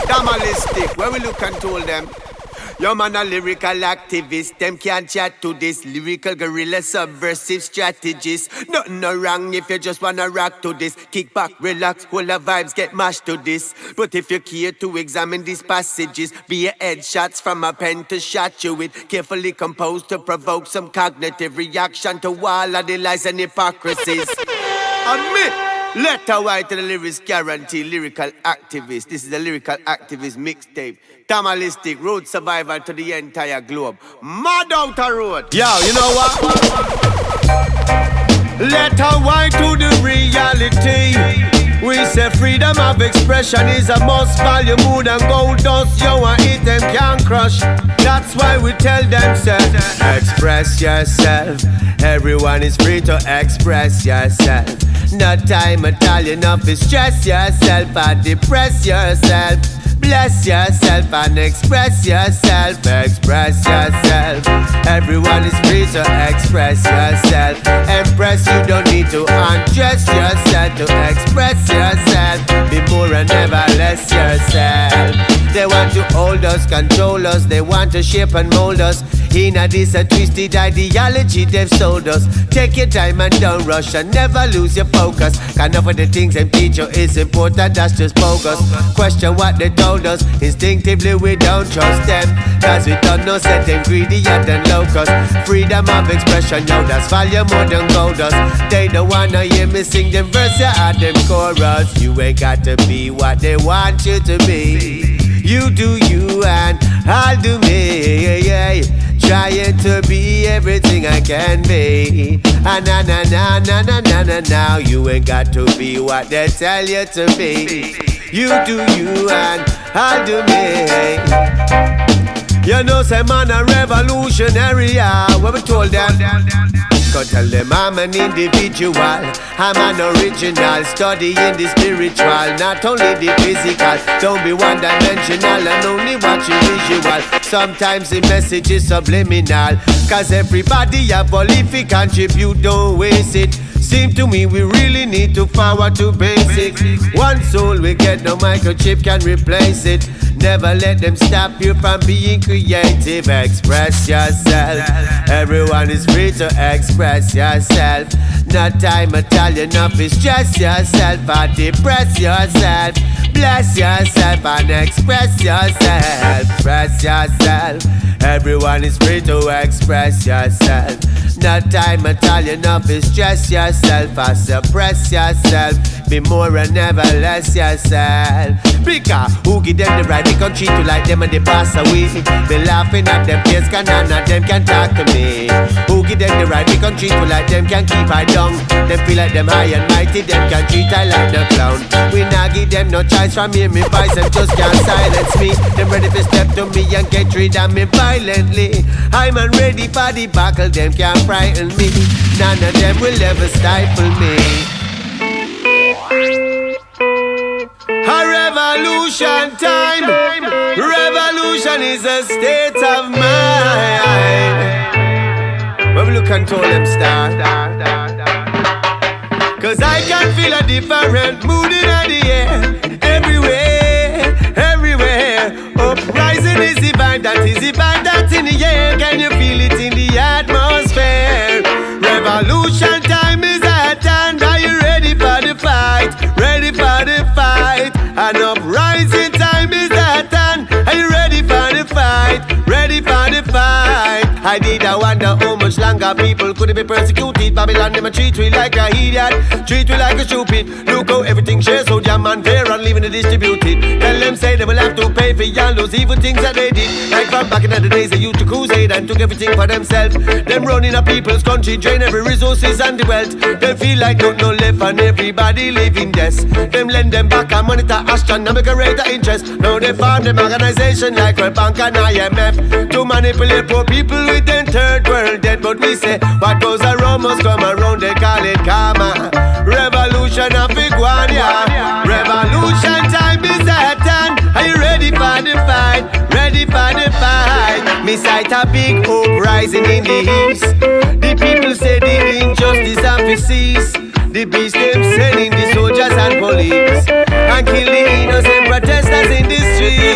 Damalistic, where we look and told them. Yo man a lyrical activist, them can't chat to this lyrical guerrilla subversive strategist. Nothing no wrong if you just wanna rock to this. Kick back, relax, all the vibes get mashed to this. But if you care to examine these passages, be a headshots from a pen to shot you with. Carefully composed to provoke some cognitive reaction to all of the lies and hypocrisies. And me, letter white to the lyrics guarantee, lyrical activist. This is the lyrical activist mixtape. Tamalistic, road survival to the entire globe. Mad out a road. Yo, you know what? Letter white to the reality. We say freedom of expression is a must. Value more than gold dust. Yo, and it them can't crush. That's why we tell them, say, express yourself. Everyone is free to express yourself. No time at all enough to stress yourself and depress yourself. Bless yourself and express yourself. Express yourself. Everyone is free to express yourself. Empress, you don't need to undress yourself to express yourself. Be more and never less yourself. They want to hold us, control us. They want to shape and mold us. In a this a twisted ideology they've sold us. Take your time and don't rush and never lose your focus. Can't of the things them teach you is important, that's just bogus. Question what they told us, instinctively we don't trust them. Cause we don't know set them greedier than locusts. Freedom of expression, yo, that's value more than gold dust. They don't wanna hear me sing them verse, you add them chorus. You ain't got to be what they want you to be. You do you and I'll do me, yeah. Trying to be everything I can be. Ah, na na na na na na na. Now you ain't got to be what they tell you to be. You do you and I'll do me. You know, say man a revolutionary, yeah. What we told them? Go tell them I'm an individual, I'm an original, studying the spiritual, not only the physical. Don't be one-dimensional and only watching visual. Sometimes the message is subliminal, cause everybody have all if we contribute, don't waste it. Seem to me we really need to forward to basics. One soul we get, no microchip can replace it. Never let them stop you from being creative. Express yourself. Everyone is free to express yourself. No time at all enough is stress yourself or depress yourself. Bless yourself and express yourself. Express yourself. Everyone is free to express yourself. No time at all enough is stress yourself or suppress yourself. Be more and never less yourself. Because who give them the right? They can treat you like them and they pass away. Be laughing at them kids, can none of them can talk to me. Who give them the right? They can treat you like them can keep I down. Them feel like them high and mighty, them can treat I like the clown. We not give them no choice from hear me voice, them just can't silence me. Them ready to step to me and get rid of me violently. I'm ready for the battle, them can't frighten me. None of them will ever stifle me. A revolution time. Revolution is a state of mind. When we look and told them start. Cause I can feel a different mood in the air. Everywhere, everywhere. Uprising is the vibe, that is the vibe that's in the air. Can you feel it in the atmosphere? Revolution time is at hand. Are you ready for the fight? Ready for the fight? An uprising time is at hand. Are you ready for the fight? Ready for the fight? I did I wonder how much longer people could be persecuted. Babylon them a treat we like a idiot, treat we like a stupid. Look how everything shares so damn unfair and leaving it distributed. Tell them say they will have to pay for all those evil things that they did. Like from back in the days they used to crusade and took everything for themselves. Them running a people's country, drain every resources and the wealth. They feel like no left and everybody living death. Them lend them back and monitor astronomical rate of interest. Now they farm them organization like World Bank and IMF to manipulate poor people with them third world debt. But we say what goes around must come around, they call it karma. Revolution of Iguania. Revolution time is at hand. Are you ready for the fight? Ready for the fight? Me sight a big hope rising in the east. The people say the injustice have to cease. The beast them sending the soldiers and police and kill the innocent protesters in the street.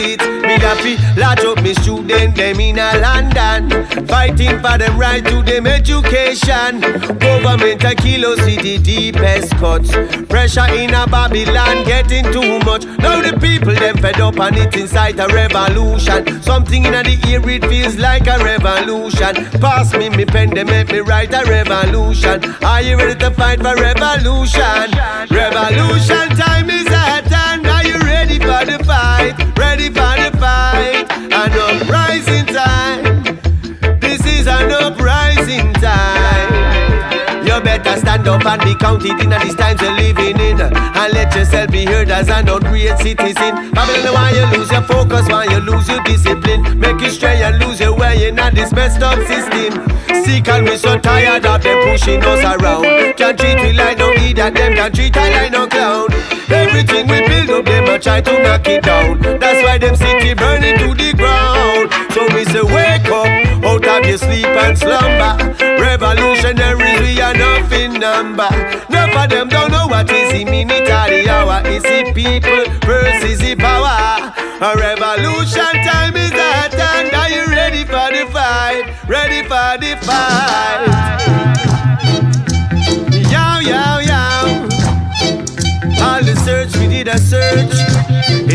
England, them in a London, fighting for them right to them education. Government a kill us with the deepest cuts. Pressure in a Babylon getting too much. Now the people them fed up and it inside a revolution. Something in the ear it feels like a revolution. Pass me pen, they make me write a revolution. Are you ready to fight for revolution? Revolution time is at hand. Are you ready for the fight? Ready for the fight? An uprising time. This is an uprising time. You better stand up and be counted in these times you're living in, and let yourself be heard as an outraged citizen. Babylon, why you lose your focus, why you lose your discipline, make you stray and lose your way in this messed up system. Sick and we so tired of them pushing us around. Can't treat we like no idiot, them can't treat I like no clown. Everything we build up, them a try to knock it down. That's why them city burning to the ground. So we say wake up out of your sleep and slumber. Revolutionaries, we are nothing number. None of them don't know what is the minute or the hour. It's the people versus the power. A revolution time is at hand. Are you ready for the fight? Ready for the fight? Yow, yow, yow. All the search, we did a search.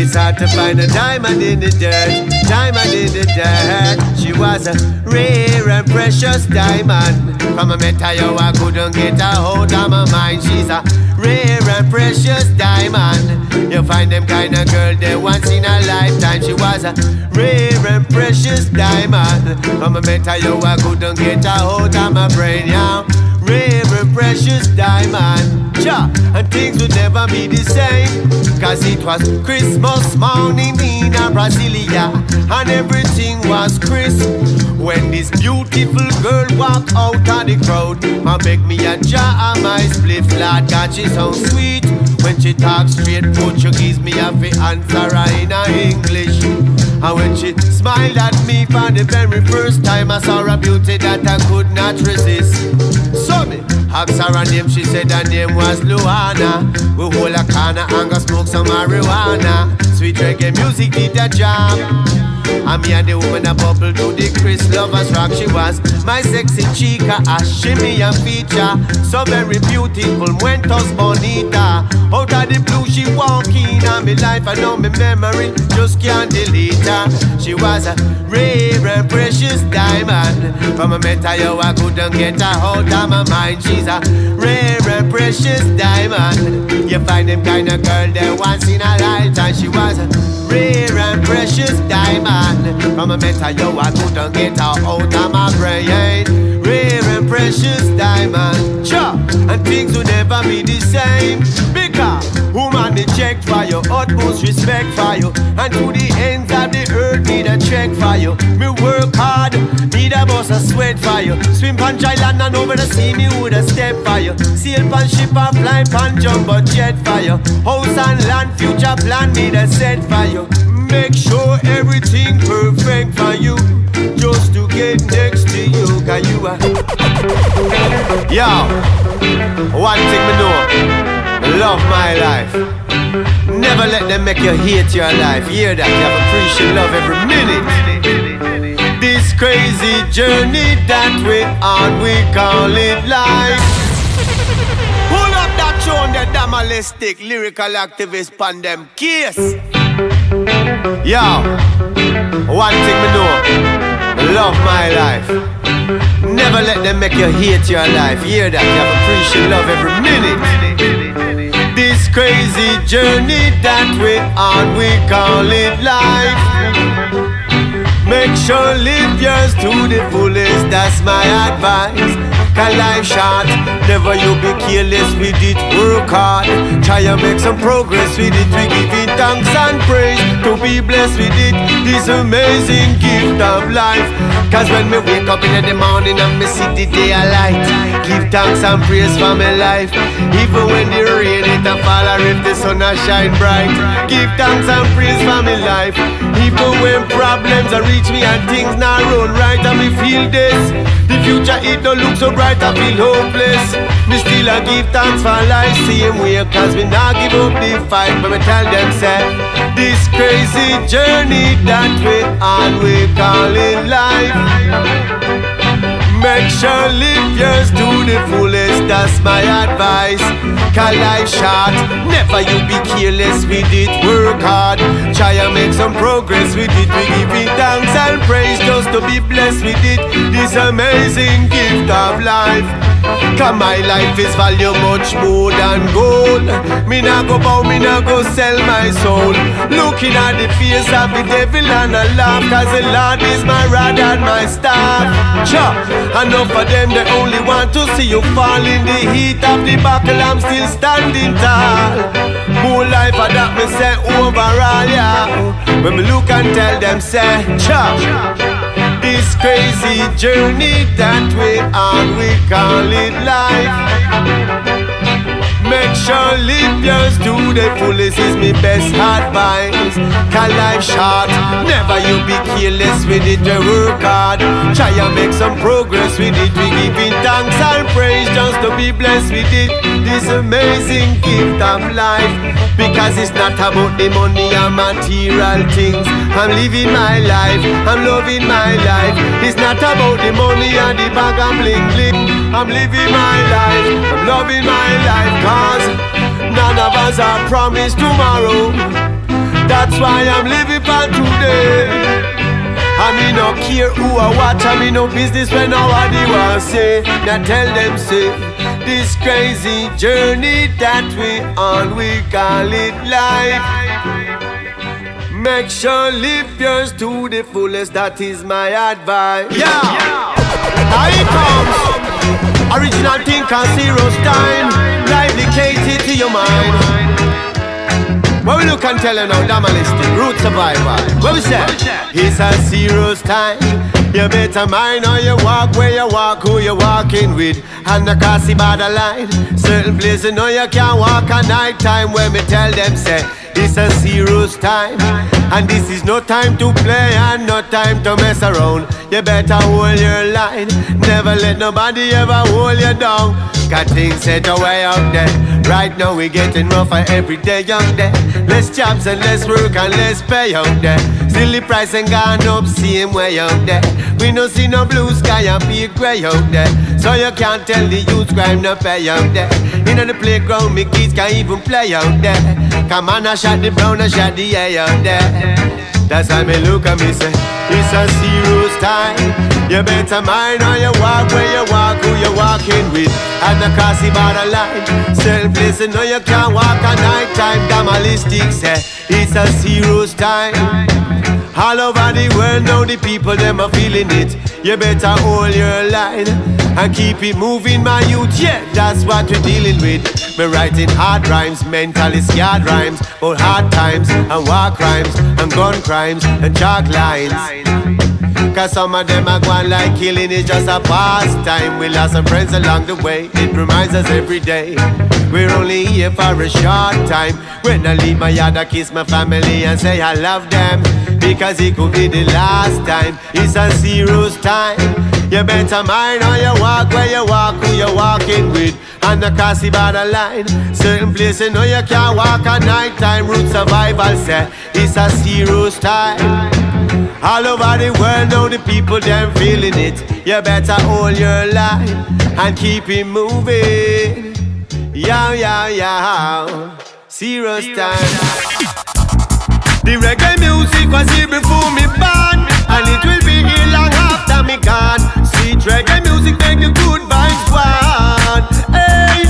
It's hard to find a diamond in the dirt. Diamond in the dirt. She was a rare and precious diamond. From a metal, yo, I couldn't get a hold of my mind. She's a rare and precious diamond. You find them kind of girl there once in a lifetime. She was a rare and precious diamond. From a metal, yo, I couldn't get a hold of my brain, yo. Rare and precious diamond. Ja, and things would never be the same, cause it was Christmas morning in a Brasilia, and everything was crisp when this beautiful girl walked out of the crowd. Ma beg me a jar of my spliff, Lord God, she so sweet. When she talks straight Portuguese, me have to answer her in a English. And when she smiled at me for the very first time, I saw a beauty that I could not resist. So me asked her name, she said her name was Luana. We hold a corner and go smoke some marijuana. Sweet reggae music did a jam. And me and the woman a bubble to the Chris Lovers rock. She was my sexy chica, a shimmy and feature. So very beautiful, muentos bonita. Out of the blue she walk in on me life, I know me memory just can't delete her. She was a rare and precious diamond. From a metal, yo, I couldn't get a hold of my mind. She's a rare and precious diamond. You find them kind of girl there once in a lifetime. She was a rare and precious diamond. From a metal, yo, I couldn't get her out of my brain. Rare and precious diamond. Sure, and things will never be the same, because woman they check for you, utmost respect for you, and to the ends of the earth need a check for you. Me work hard, need a bust a sweat for you. Swim pan dry land and over the sea, me would a step for you. Sail pan ship and fly pan jumbo jet for you. House and land, future plan need a set for you. Make sure everything perfect for you, just to get next to you, cause you are. Yo, one thing me know, love my life. Never let them make you hate your life. Hear that, you have to appreciate love every minute. This crazy journey that we're on, we call it life. Pull up that tune, the damalistic lyrical activist pan them case. Yo, one thing me know, love my life. Never let them make you hate your life. Hear that, you have to appreciate love every minute. This crazy journey that we're on, we call it life. Make sure live yours to the fullest, that's my advice. Cause life short, never you be careless with it, work hard. Try and make some progress with it, we giving thanks and praise to be blessed with it, this amazing gift of life. Cause when me wake up in the morning and me see the day of light, give thanks and praise for my life. Even when the rain it a fall or if the sun a shine bright, give thanks and praise for my life. Even when problems are reach me and things not run right, and me feel this. The future it don't look so bright, I feel hopeless. Me still I give thanks for life same way, cause me not give up the fight. But me tell them say, this crazy journey that we on, we call it life. Make sure live yours to the fullest, that's my advice. Cause life short, never you be careless with it. Work hard, try and make some progress with it. We give it thanks and praise just to be blessed with it. This amazing gift of life. Cause my life is value much more than gold. Me nah go bow, me nah go sell my soul. Looking at the face of the devil and I laugh, cause the Lord is my rod and my staff. Cha, enough of them, they only want to see you fall. In the heat of the battle, I'm still standing tall. More life of that me say overall, yeah. When me look and tell them say, cha, this crazy journey that we on, we call it life. Make sure live yours to the fullest is me best advice. Cause life short, never you be careless with it. We work hard, try and make some progress with it. We giving thanks and praise just to be blessed with it. This amazing gift of life. Because it's not about the money and material things. I'm living my life, I'm loving my life. It's not about the money and the bag and bling bling. I'm living my life, I'm loving my life. Cause none of us are promised tomorrow. That's why I'm living for today. I mean no care who or what, I mean no business when nobody wants say. Now tell them say, this crazy journey that we on, we call it life. Make sure live yours to the fullest, that is my advice. Yeah, here it comes. Original thinker, zero's time. Lively catered to your mind. When we look and tell you now, Damalistic, root survivor. What we say? It's a zero's time. You better mind how you walk, where you walk, who you walking with. And the crossy borderline. Certain places know you can't walk at night time. When me tell them say, it's a zero's time. And this is no time to play and no time to mess around. You better hold your line. Never let nobody ever hold you down. Got things set away out there. Right now we getting rougher every day out there. Less jobs and less work and less pay out there. Still the price ain't gone up same way out there. We no see no blue sky and big grey out there. So you can't tell the youth crime no pay out there. In the playground me kids can't even play out there. Come on, I shot the brown, I shot the air out there. That's why me look at me say, it's a zero's time. You better mind how you walk, where you walk, who you walking with. And the crossy borderline. Certain places know you can't walk at night time. Damalistic say, it's a zero's time. All over the world now the people them are feeling it. You better hold your line and keep it moving, my youth. Yeah, that's what we're dealing with. Me writing hard rhymes, mentally scared rhymes, about hard times and war crimes and gun crimes and chalk lines. Cause some of them are going like killing is just a pastime. We lost some friends along the way, it reminds us every day we're only here for a short time. When I leave my yard I kiss my family and say I love them, because it could be the last time. It's a zero's time. You better mind how you walk, where you walk, who you walking with. And the crossy borderline. Certain places know you can't walk at night time. Root survival say it's a zero's time. All over the world now the people them feeling it. You better hold your line and keep it moving. Yow, yow, yow. Zero's time. The reggae music was here before me born, and it will be here long after me gone. Sweet reggae music make the good vibes go on. Hey,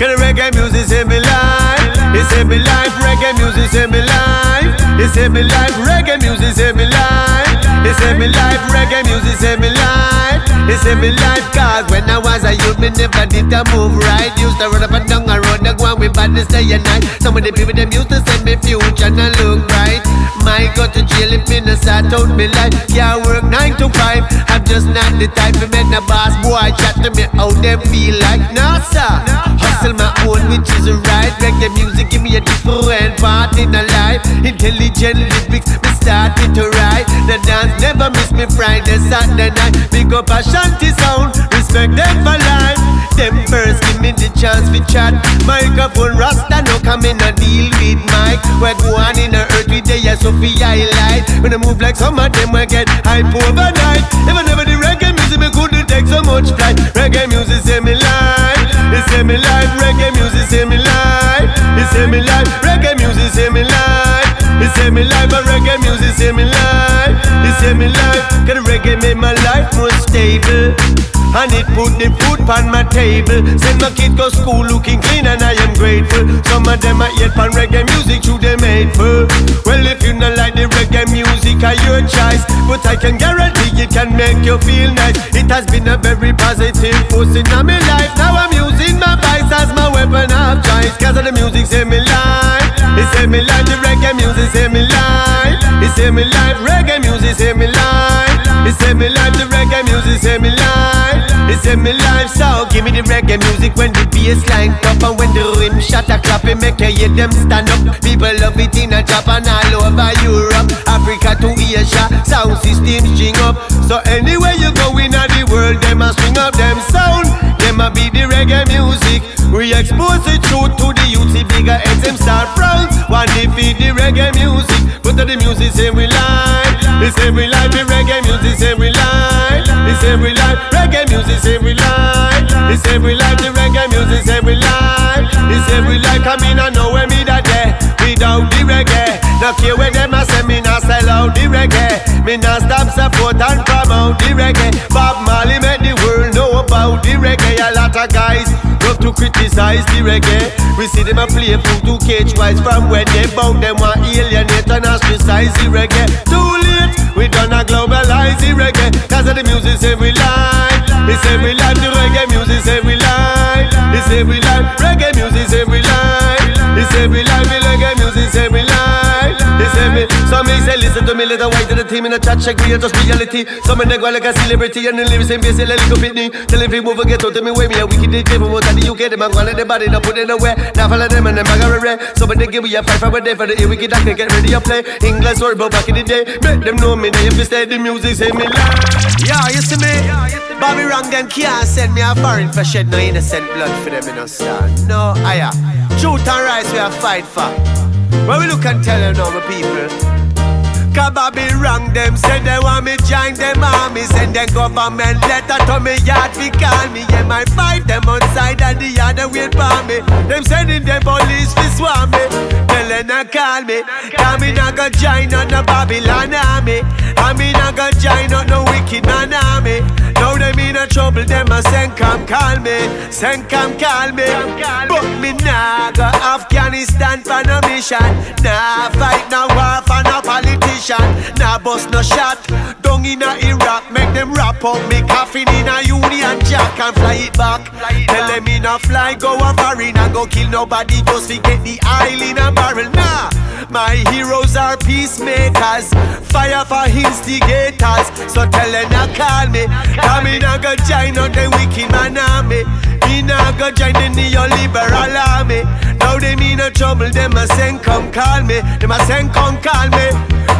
can the reggae music save me life? It save me life, reggae music save me life. It save me life, reggae music save me life. It save me life, reggae music save me life. It save me life, cause when I was a youth me never did a move right. Used to run up and down and run the go on with badness day and night. Some of the people them used to send me future and I look right. Might go to jail if me no start out me life. Can't work 9 to 5. I'm just not the type to make the boss boy chat to me how them feel like. Nah sir, hustle my own which is right. Reggae music give me a different part in a life. Intelligent lyrics, me start me to ride. The dance never miss me Friday, Saturday night. Big up Ashanti sound, respect them for life. Them first give me the chance to chat. Microphone Rasta no come in a deal with Mike. We're going in the earth with the Sophia highlight. When I move like some of them we get hype overnight. If I never the reggae music me couldn't take so much flight. Reggae music save me life. It save me life. Reggae music save me life. It save me life. Reggae music save me life. It save me life. But reggae music save me life. It save me life. Cause the reggae made my life more stable. And it put the food on my table. Send my kid go school looking clean and I am grateful. Some of them are yet pan reggae music through they made for. Well if you not like the reggae music are your choice, but I can guarantee it can make you feel nice. It has been a very positive force in my life. Now I'm using my voice as my weapon of choice. Cause of the music save me life. It save me life, the reggae music save me life. It save me life, reggae music save me life. It save me life, the reggae music save me life. It save me life, so give me the reggae music when the bass line up and when the rim shot a clap, it make you hear them stand up. People love it in a Japan all over Europe, Africa to Asia, sound systems string up. So anywhere you go in the world, them a string up them sound. Them a be the reggae music. We expose the truth to the youth, the bigger heads them start proud. One defeat the reggae music, but the music save we life. It's every life, the reggae music save we life. It's every life, reggae music save we life. It's every life, the reggae music save we life. It's every life, come in and know where me that day. Without the reggae, now care where them a say me not sell out the reggae. Me not stop support and promote the reggae. Bob Marley make the world know about the reggae. A lot of guys love to criticize the reggae. We see them a play fool to cage wise from where they bound. Them want alienate and ostracize the reggae. Too late, we done a globalize the reggae. Cause of the music save we life. It's every life, the reggae music save we life. It's every life, reggae music save we life. It's every life, the reggae music save we life. It's every, some may say listen to me, let the white to the team in the chat check me, just reality. Some in the go like a celebrity and the lyrics in base like a pitney. Tell if you move and get out to me way me a wicked day, give them out of the UK, them and go let the body not put it away. Now follow them and them bag of red. Some they give me a 5 hour day for the wicked I can get ready to play. English or about back in the day, make them know me, they if you stay the music save me life. Yeah, you see me? Bobby Wrong them can't send me a foreign for shed no innocent blood for them in no stand. No, aya. Truth and rights we have fight for. When we look and tell them now my people. Cause Bobby Wrong them said they want me join them army. Send them government letter to me yard fi call me. Yeah, my fight them outside of the yard and wait for me. Them sending them police fi swarm me. Tell them not call me. Cause me not go join on the Babylon army. I me not go join on no wicked man army. Now them in a trouble, them a send come call me. Send come call me. But me nah go Afghanistan for no mission. Nah fight no war for no politician. Nah bust no shot. Down in a Iraq, make them wrap up me coffin in a Union Jack and fly it back. Tell them in a fly, go a foreign and go kill nobody just to get the oil in a barrel. Nah, my heroes are peacemakers, fire for instigators. So tell them not call me. Come in and go join on the wicked man army. Me not go join the neoliberal army. Now they mean a trouble, them a send come call me. Them a send come call me.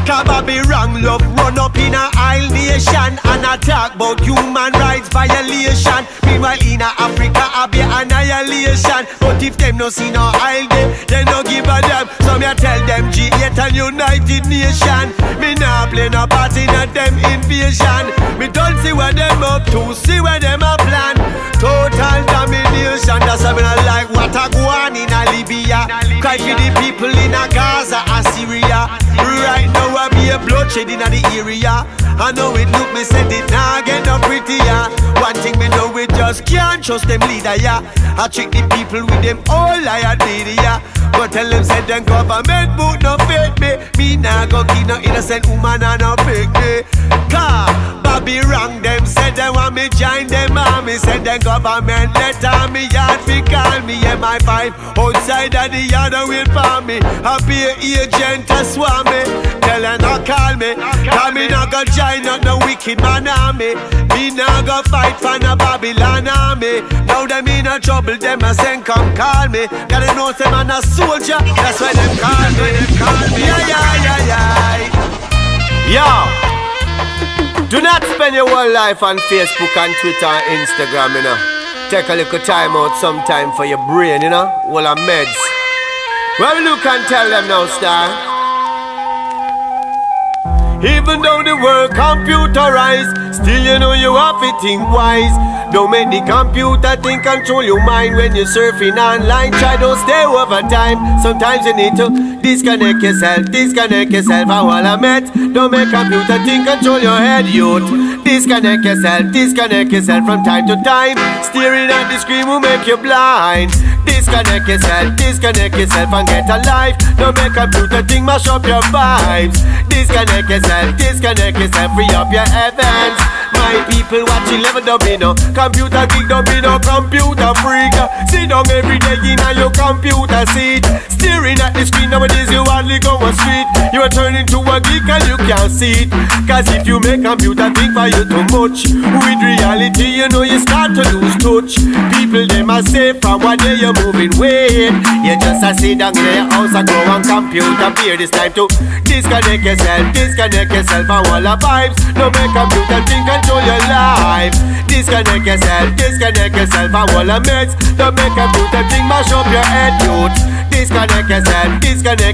Cause Bobby Wrong love run up in a isle nation and attack about human rights violation. Meanwhile in a Africa a be annihilation. But if them no see no isle they no give a damn. So me a tell them G8 and United Nation. Me nah play no part in a them invasion. Me don't see what them up to, see where them a plan. Total domination, that's why me not like what a go on in a Libya. Cry for the people in a Gaza and Syria. Right now I be a bloodshed in the area. I know it look me said it nah get no prettier. One thing me know we just can't trust them leader, yeah. I trick the people with them all liar media. But tell them said them government book no fake me. Me nah go kill no innocent woman and no fake me. Car Bobby Wrong them said they want me join them army. Said them government letter me yard fi call me. MI5 outside of the yard and wait for me. I be a agent a swarm me. Tell them not call me. Cause me not go join up no wicked man army. Me not go fight for no Babylon army. Now them in a trouble, them a send come call me. Gotta know them man a soldier, that's why them call me. Yeah, yeah, yeah, yeah. Yo, do not spend your whole life on Facebook and Twitter and Instagram, you know. Take a little time out sometime for your brain, you know. Well, I'm meds. Well, look and tell them now, star. Even though the world computerized, still you know you have to think wise. Don't make the computer think control your mind when you're surfing online. Try don't stay over time. Sometimes you need to disconnect yourself and while I met. Don't make computer think control your head, youth. Disconnect yourself from time to time. Staring at the screen will make you blind. Disconnect yourself and get a life. Don't make computer think mash up your vibes. Disconnect yourself, free up your heavens. My people watching level don't be no computer geek, don't be no computer freak. Sit down every day in your computer seat. Staring at the screen nowadays you hardly go on street. You are turning to a geek and you can't see it. Cause if you make computer think for you too much, with reality you know you start to lose touch. People they must say from what day you're moving weight. You just a sit down in your house and go on computer beer. This time to disconnect yourself and all the vibes. Don't make computer think control your life. Disconnect yourself and all the meds. Don't make computer think mash up your head, youth. Disconnect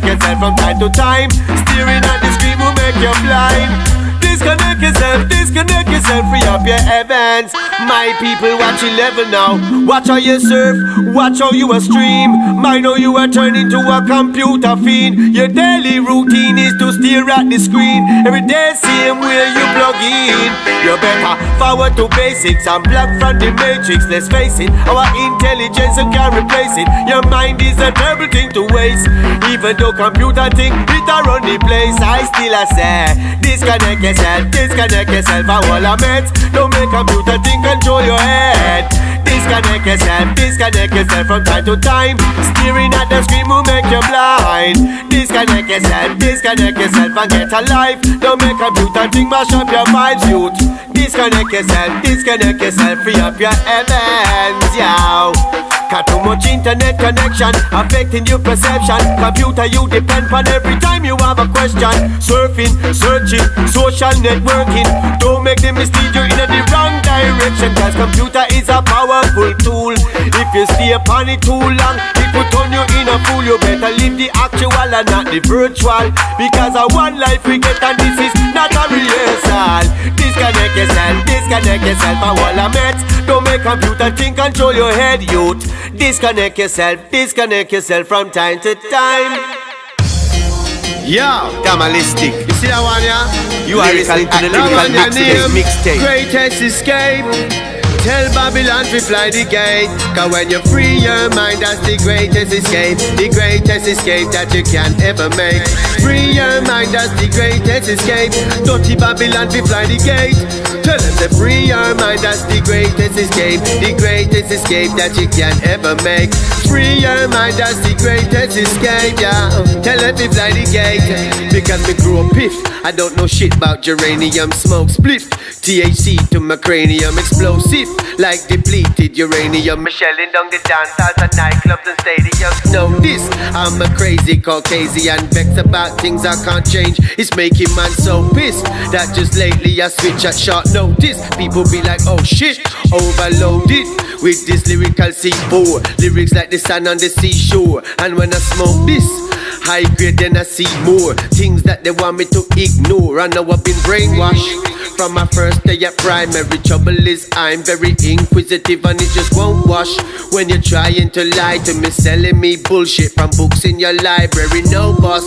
yourself from time to time. Staring at the screen will make you blind. Disconnect yourself, free up your heavens. My people watching level now. Watch how you surf, watch how you a stream. Mind how you are turning to a computer fiend. Your daily routine is to stare at the screen. Every day same way you plug in. You better forward to basics and block from the matrix. Let's face it, our intelligence you can't replace it. Your mind is a terrible thing to waste. Even though computer think it a run the place, I still a say disconnect yourself and all the meds. Don't make computer think control your head. Disconnect yourself from time to time. Staring at the screen will make you blind. Disconnect yourself and get a life. Don't make computer think mash up your vibes, youth. Disconnect yourself, free up your heavens, yo. Got too much internet connection affecting your perception. Computer you depend on every time you have a question. Surfing, searching, social networking. Don't make them mislead you in the wrong direction. Cause computer is a powerful tool. If you stay upon it too long, it will turn you in a fool. You better live the actual and not the virtual. Because a one life we get and this is not a rehearsal. Disconnect yourself and all the meds. Don't make computer think control your head, youth. Disconnect yourself from time to time. Yo, Damalistic. You see that one, yeah? You are listening to the Lyrical Accident Mixtape. Greatest escape. Tell Babylon to fly the gate. Cause when you free your mind, that's the greatest escape. The greatest escape that you can ever make. Free your mind, that's the greatest escape. Dirty Babylon to fly the gate. Tell them to free your mind, that's the greatest escape. The greatest escape that you can ever make. Free your mind, that's the greatest escape, yeah. Tell them to fly the gate. Because me grew up piff, I don't know shit about geranium. Smoke spliff, THC to my cranium. Explosive, like depleted uranium. Me shelling down the dance halls and nightclubs and stadiums. Know this, I'm a crazy Caucasian. Vexed about things I can't change. It's making man so pissed that just lately I switch at short notice. People be like, oh shit, overloaded with this lyrical C4. Lyrics like the sand on the seashore. And when I smoke this high grade, then I see more things that they want me to ignore. I know I've been brainwashed from my first day at primary. Trouble is I'm very inquisitive and it just won't wash. When you're trying to lie to me, selling me bullshit from books in your library. No boss,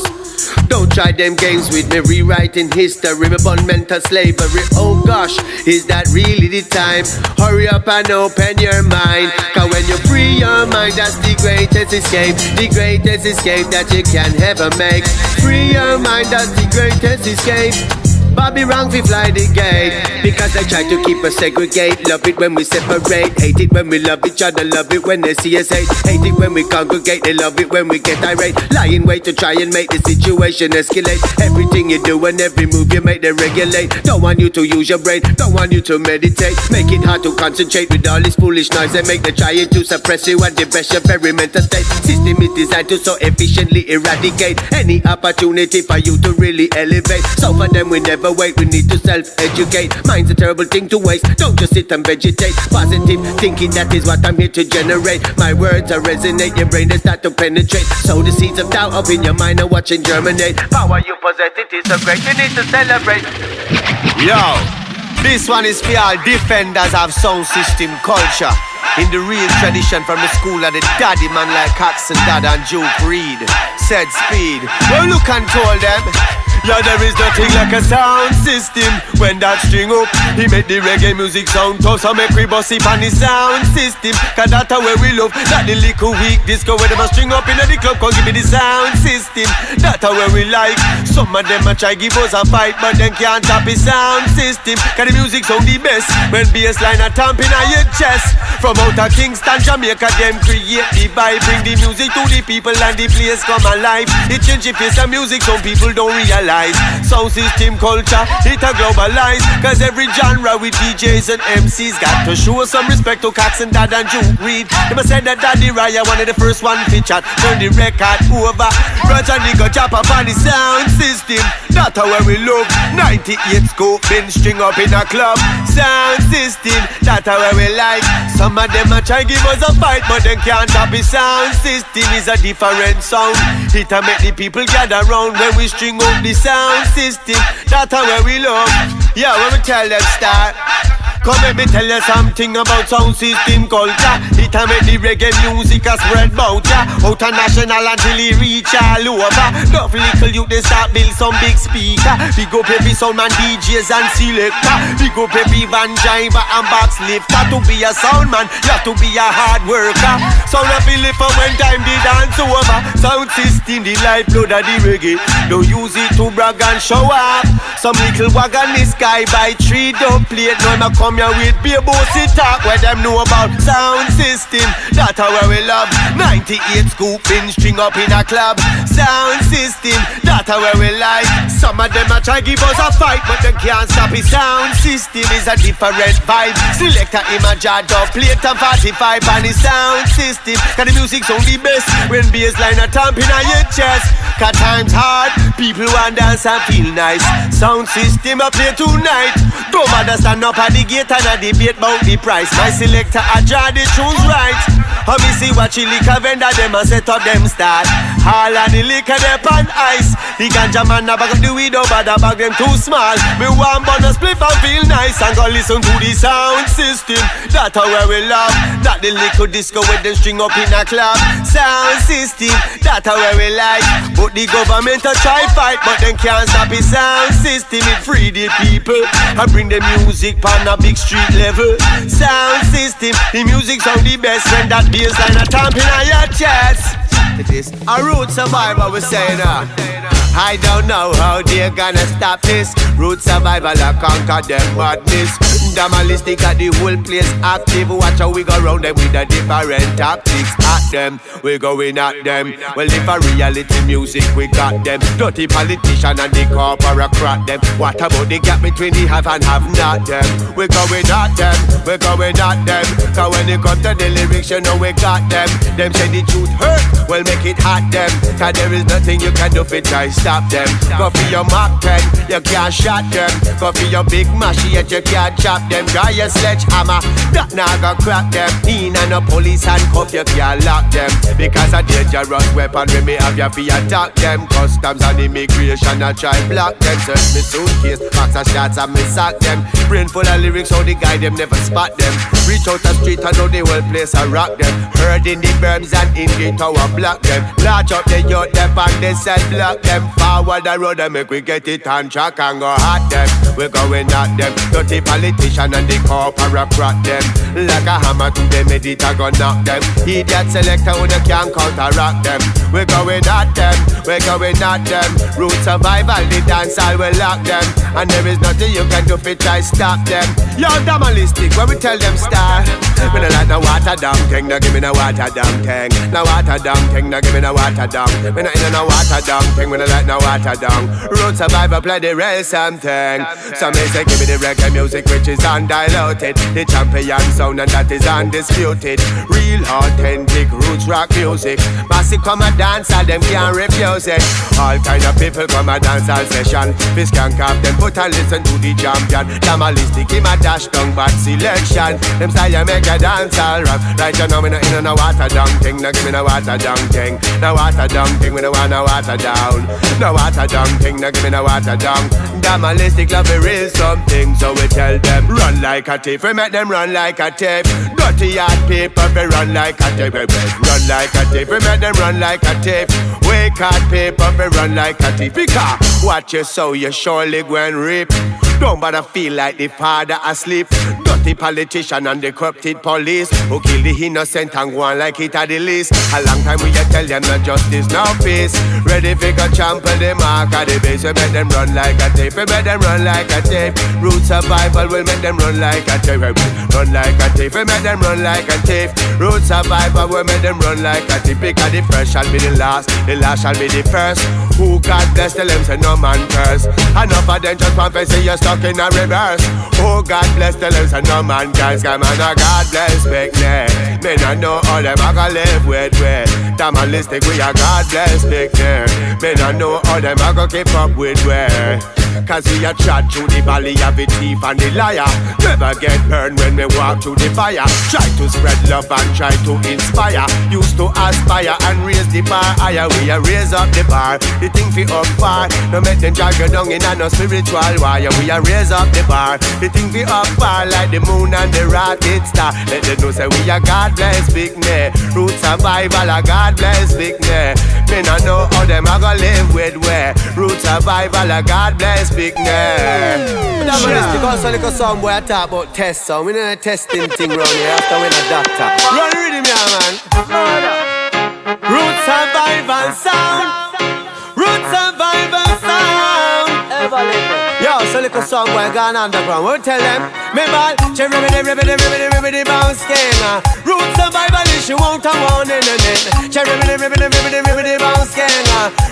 don't try them games with me, rewriting history, me born mental slavery. Oh gosh, is that really the time? Hurry up and open your mind. Cause when you free your mind, that's the greatest escape. The greatest escape that you can ever make. Free your mind, that's the greatest escape. Bobby wrong fi fly the gate. Because I try to keep us segregate. Love it when we separate. Hate it when we love each other. Love it when they see us hate. Hate it when we congregate. They love it when we get irate. Lying way to try and make the situation escalate. Everything you do and every move you make they regulate. Don't want you to use your brain. Don't want you to meditate. Make it hard to concentrate with all this foolish noise. They make the trying to suppress you and depress your very mental state. System is designed to so efficiently eradicate any opportunity for you to really elevate. So for them we never never wait. We need to self-educate. Mind's a terrible thing to waste. Don't just sit and vegetate. Positive thinking, that is what I'm here to generate. My words are resonate, your brain is start to penetrate. Sow the seeds of doubt up in your mind and watch it germinate. Power you possess, it is so great, you need to celebrate. Yo, this one is for all defenders of sound system culture. In the real tradition from the school of the daddy man like Cox and Dad and Duke Reed. Said speed, well look and told them. Yeah, there is nothing like a sound system. When that string up, he make the reggae music sound tough. So make we bust it on the sound system. Cause that's how we love. Not the little weak disco where them a string up in the club. Cause give me the sound system. That's how we like. Some of them a try give us a fight, but them can't tap the sound system. Cause the music sound the best when bassline a thumping on your chest. From out of Kingston, Jamaica, them create the vibe. Bring the music to the people and the place come alive. It change the face of music, some people don't realize. Sound system culture, it a globalize. Cause every genre with DJs and MCs got to show some respect to Cox and Dad and Duke Reed. They must say that Daddy Raya one of the first one featured. Turn the record over. Roger Nigga chop up on the sound system. That's how we love. 98 scope, been string up in a club. Sound system, that's how we like. Some of them a try give us a fight, but they can't tap the sound system. Is a different sound. It a make the people gather round when we string up the sound system. That's how we love. Yeah, when we tell them start. Come let me tell you something about sound system culture. It a make the reggae music a spread bout ya. Out a national until it reach all over. Enough little youth they start build some big speaker. Big up every sound man DJs and selector. Big up every van driver and box lifter. To be a sound man, you have to be a hard worker. Sound a feel it for when time the dance over. Sound system the lifeblood of the reggae. Don't use it to brag and show off. Some little wag on the sky by tree don't play it. No ma come here with be bossy talk where them know about sound system. That's how we love. 98 scoop in string up in a club. Sound system, that's how we like. Some of them a try give us a fight, but they can't stop it. Sound system is a different vibe. Selector image a dub plate and 45 on the sound system. Cause the music's only best when bassline a thumping on your chest. Cause time's hard, people want dance and feel nice. Sound system a play tonight. Don't bother stand up at the gate and a debate about the price. My selector a draw the tunes right. How me see what the liquor vendor them a set up them start. All of the liquor them on ice. The ganja man a bag up the weed over the bag them too small. Me want bun a split and feel nice and go listen to the sound system. That's how we love. Not the liquor disco with them string up in a club. Sound system, that's how we like. But the government a try fight, but them can't stop the sound system. It free the people and bring the music on a big street level. Sound system, the music sound the best when that bassline a thumping on your chest. It is a root survivor we saying I don't know how they're gonna stop this. Root survival a conquer them madness. Damalistic got the whole place active. Watch how we go round them with the different tactics. At them, we going at them. Well if a reality music we got them. Dirty politician and the corporate crack them. What about the gap between the have and have not them? We going at them, we going at them. Cause when it comes to the lyrics you know we got them. Them say the truth hurt, well make it hot them. Cause there is nothing you can do for try stop them. Go for your Mark 10, you can't shot them. Go for your big machete, you can't chop them. Try your sledgehammer, that now go crack them. In and a police handcuff, you can't lock them. Because a dangerous weapon we may have you for attack them. Customs and immigration I try block them. Search me suitcase, box of shots and me sack them. Brain full of lyrics, how the guy them never spot them. Reach out the street and know the whole place I rock them. Heard in the berms and in the tower block them. Large up the yacht them and they said block them. Forward the road and make we get it on track and go hot them. We going at them. Dirty politician and the corporate crack them. Like a hammer to them, it a go knock them. Idiot selector who they can't counteract them. We going at them, we going at them. Root survival, the dance all will lock them. And there is nothing you can do if it try stop them. Yo, damalistic, when we tell them start. We don't like no water down thing, no give me no water down thing. No water down thing, no give me no water down. We not in no water down thing, we don't like no water down. Root survival play the real something. So me say give me the reggae music which is undiluted, the champion sound and that is undisputed. Real authentic roots rock music. Massive come a dance and them can't refuse it. All kind of people come a dance all session. Fish can cap them put and listen to the champion. Damalistic him a dash down bad selection. Them style make a dance all rap. Right you know me no in no water down thing. No give me no water down thing. No water down thing, we no want no water down. No water down thing, no give me no water down. Damalistic love is real something. So we tell them run like a thief. We make them run like a thief. Dirty hard people we run like a thief. Run like a thief, we make them run like a thief. Wake hard people we run like a thief. Because watch you so you surely go and rip. Don't bother feel like the father asleep. Dirty politician and the corrupted police who kill the innocent and go on like it at the least. A long time we tell them no justice, no peace. Ready for go trample the mark of the base. We make them run like a tape, we make them run like a tape. Root survival will make them run like a tape. Run like a tape, we make them run like a tape. Root survival will make them run like a tape. Because the first shall be the last shall be the first. Who God bless tell them say no man curse. Enough of them just want to say you're stuck in a reverse. Oh God bless tell them say no man curse. Come on, no God bless big neck. Me no know how them a go live with we. Damalistic we a God bless big neck. Me no know how them a go keep up with we. Cause we a trot through the valley of the thief and the liar. Never get burned when we walk through the fire. Try to spread love and try to inspire. Used to aspire and raise the bar higher. We a raise up the bar, the thing fi up far. No make them drag you down in a no spiritual wire. We a raise up the bar, the thing fi up far. Like the moon and the rocket star. Let them know say we a God bless big ne. Root survival a God bless big ne. Me no know how them a go live with we. Root survival a God bless big ne. Damalistic also like a song where I talk about test song. We know a testing thing round here after we a doctor. Run rhythm here man. Root survival sound. Root survival sound. Yo, so like a song where I gone underground. We'll tell them me ball, ribbity bounce king. Root survival issue won't have one in it. Ribbity bounce king.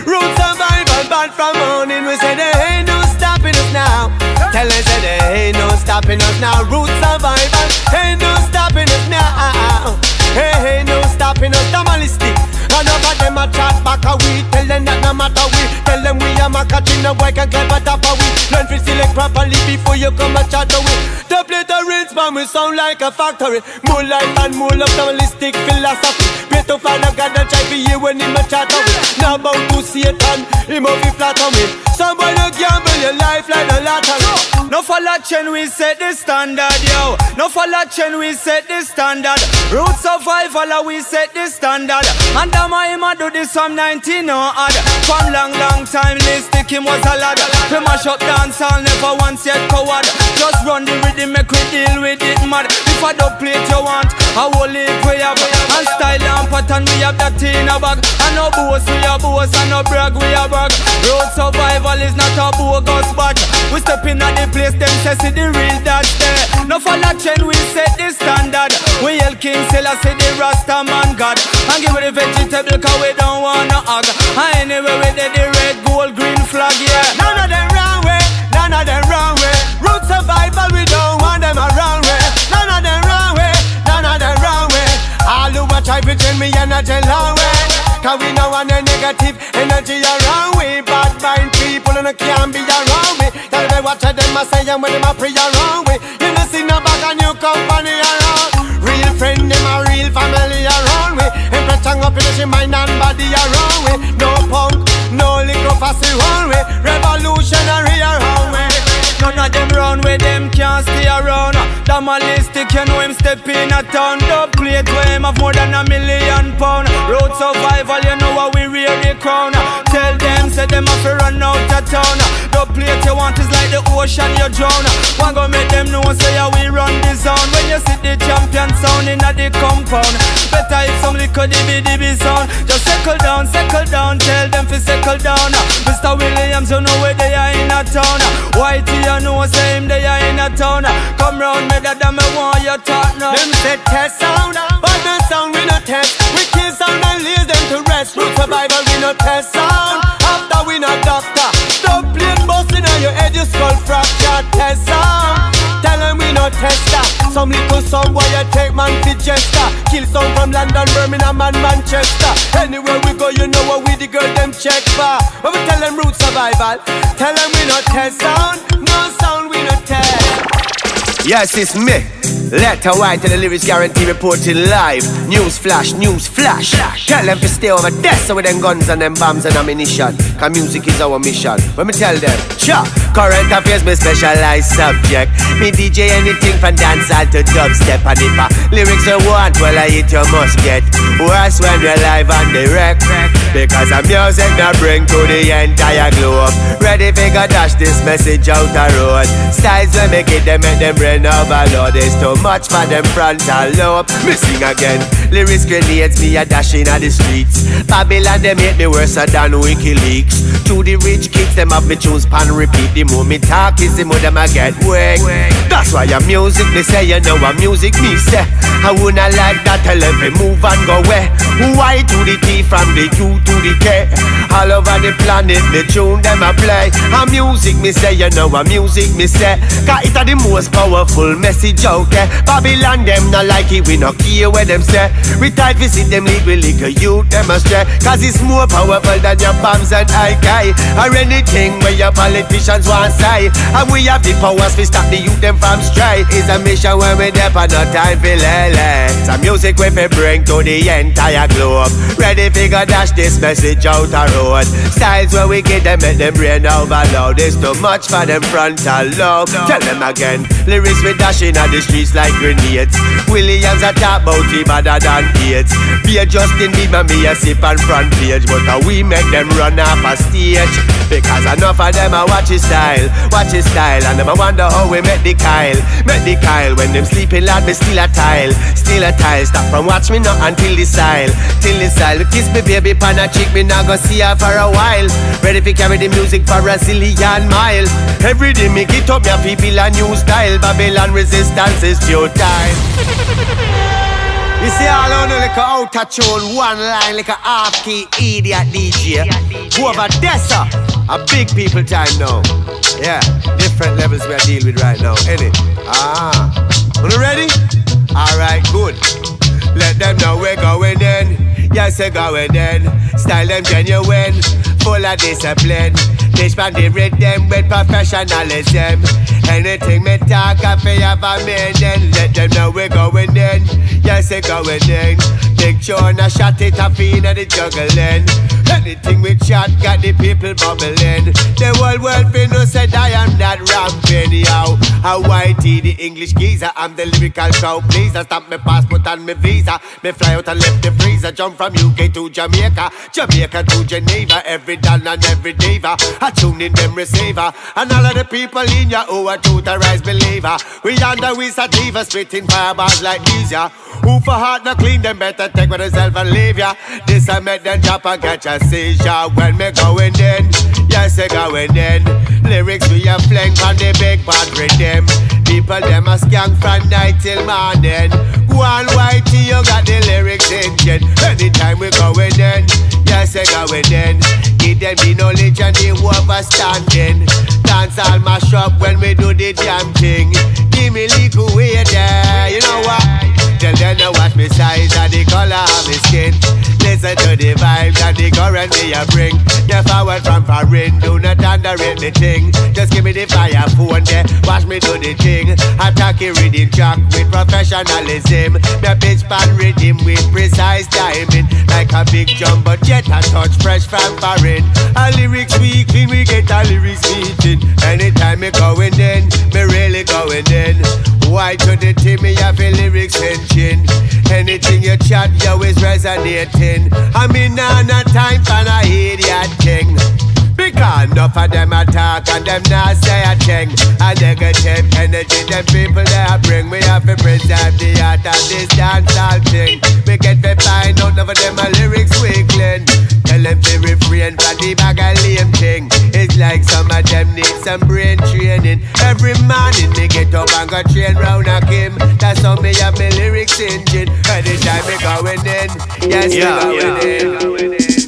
Root survival bad from morning. We say there ain't no stopping us now. Tell us that there ain't no stopping us now. Root survival ain't no stopping us now. Hey, no stopping us. Damalistic. And over them a chat back a we. Tell them that no matter we. Tell them we a macachine no boy can climb a top a we. Learn to select properly before you come a chat away. The play the rinse man we sound like a factory. More life and more love. Damalistic philosophy. Pray to Father God and try for you when him a chat away. Now bound to Satan, him a be flat on me. Somebody gamble your life like a lottery. No follow chain we set the standard yo. No follow chain we set the standard. Root survival we set the standard. And my him a do this from 19 no odd. From long time Listic him was a lad. We mash up dance all never once yet coward. Just run the rhythm make we deal with it mad. If I don't play it you want, I will live we have. And style and pattern we have that in a bag. And no boast we a boast and no brag we a brag. Road survival is not a bogus badge. We step in at the place them say see the real dash there. No follow chain we set the standard. We hail King Selassie the Rasta man God. And give me the vegetable cause we don't wanna hug. And anyway we did the red, gold, green flag, yeah. None of them wrong way, none of them wrong way. Root survival we don't want them around way. None of them wrong way, none of them wrong way. All who a try to change me energy long way. Cause we don't want a negative energy around we. Bad mind people and can't be around me. Tell me watch them a say and when them a pray around we. You know see no bag a new company around. Real friend them a real family around we. Empress strong up in the mind and body around we. No punk, no liquor fussy one way. Revolutionary around we. None of them round with them can't stay around. Damalistic, you know him step in a town. Don't play to him have more than £1 million. Road survival, you know how we rear the crown. Tell them, say them have to run out of town. Don't play to you want is like the ocean you drown. One go make them know say how we run the zone. When you see the champion sound in the compound. Better if some little dibby sound. Just settle down, tell them to settle down. Mr. Williams, you know where they are in a town. Whitey, you know say him they are in a town. Come round me that me want you talk now. Them say test sound, but the sound we no test. We kill sound and leave them to rest. Root survival we no test sound. After we no doctor. Stop playing busting on your head, your skull fracture. not test sound. Tell them we not tester. Some little song boy you take man to jester. Kill some from London, Birmingham and Manchester. Anywhere we go you know what we the girl them check for. When we tell them root survival, tell them we not test sound. No sound we not test. Yes, it's me. Letter White and the lyrics guarantee reporting live. News flash, news flash. Tell them to stay over there so with them guns and them bombs and ammunition. Cause music is our mission. When me tell them, cha, current affairs me specialized subject. Me DJ anything from dancehall to dubstep. And if a lyrics you want, well I hit you must get. Worse when you're live and direct. Because the music that bring to the entire globe. Ready figure dash this message out the road. Styles when make it them make them brain overload. There's too much for them frontal lobe. Me sing again. Lyrics grenades me a dashing at the streets. Babylon they make me worse than WikiLeaks. To the rich kids them have me choose pan repeat. The more me talk is the more them I get wake. That's why your music me say you know what music me say. I wouldn't like that tell them to move and go away. Y to the T from the U to the K. All over the planet me tune them a play. A music me say you know what music me say. Cause it a the most powerful message out there. Babylon them not like it, we not care where them say. We try to visit them league, we lick a youth them astray. Cause it's more powerful than your bombs and I-Guy. Or anything where your politicians want say. And we have the powers to stop the youth them from stray. It's a mission where we there for no time for lele. Some music we fi bring to the entire globe. Ready figure dash this message out the road. Styles where we get them make them brain overload. There's too much for them frontal lobe. Tell them again. Lyrics we dashing at the streets like grenades. Williams a talk about him better than AIDS. Be a Justin Bieber me a sip on front page. But we make them run off a stage. Because enough of them a watch his style. Watch his style. And them a wonder how we make the Kyle. Make the Kyle. When them sleeping lad me still a tile. Still a tile. Stop from watch me not until the style. Till the style. Kiss me baby pan a chick me not go see her for a while. Ready to carry the music for a zillion mile. Every day me get up your people a new style. Babylon resistance is futile. You see all on like a out of tune, one line like a half-key idiot DJ. Who over there, sir? A big people time now. Yeah, different levels we are dealing with right now, innit? Are you ready? Alright, good. Let them know we're going in. Yes, we're going in. Style them genuine, full of discipline. Dish pan the rhythm with professionalism. Anything me talk if you have a meaning. Let them know we're going in. Yes, we're going in. Big tune, a shot it, a fiend and the juggling. Anything we chat got the people bubbling. The whole world fin no said I am that ramping, yo. A whitey, the English geezer, I'm the lyrical cow pleaser. Stamp me passport and me visa. Me fly out and left the freezer. Jump from UK to Jamaica, Jamaica to Geneva. Every dan and every diva, I tune in them receiver. And all of the people in ya who are authorized believer. We under we sativa, spitting fireballs like these, ya. Who for heart not clean, them better take with themselves and leave ya. This I make them drop and catch a seizure when me going in. Yes, I going in. Lyrics we a fling on the big bad rhythm. People them a skank from night till morning. Go on whitey, you got the lyrics engine. Anytime we going in. Yes, I going in. Give them the knowledge and the understanding. Dance all mash up when we do the damn thing. Give me little way there, you know what? Tell them to watch me size and the color of my skin. Listen to the vibes and the current me a bring. The forward from foreign, do not underrate me thing. Just give me the fire phone there, watch me do the thing. Attack a rhythm track with professionalism. Me pitch pan rhythm with precise timing. Like a big jumbo jet, a touch fresh from foreign. A lyrics weak, clean, we get a lyrics meeting. Anytime me going in, me really going in. Why to the team, me have a lyrics engine. Anything you chat, you is resonating. I mean, now no time for a idiot thing. Because enough of them attack and them not say a thing. A negative energy, them people they bring. We have to preserve the art of this dancehall thing. We get to find out none of them are lyrics weakling. Tell them to refrain from the bag of lame thing. It's like some of them need some brain training. Every morning me get up and go train round a Kim. That's how me have my lyrics engine. Anytime me going in, yes, going in.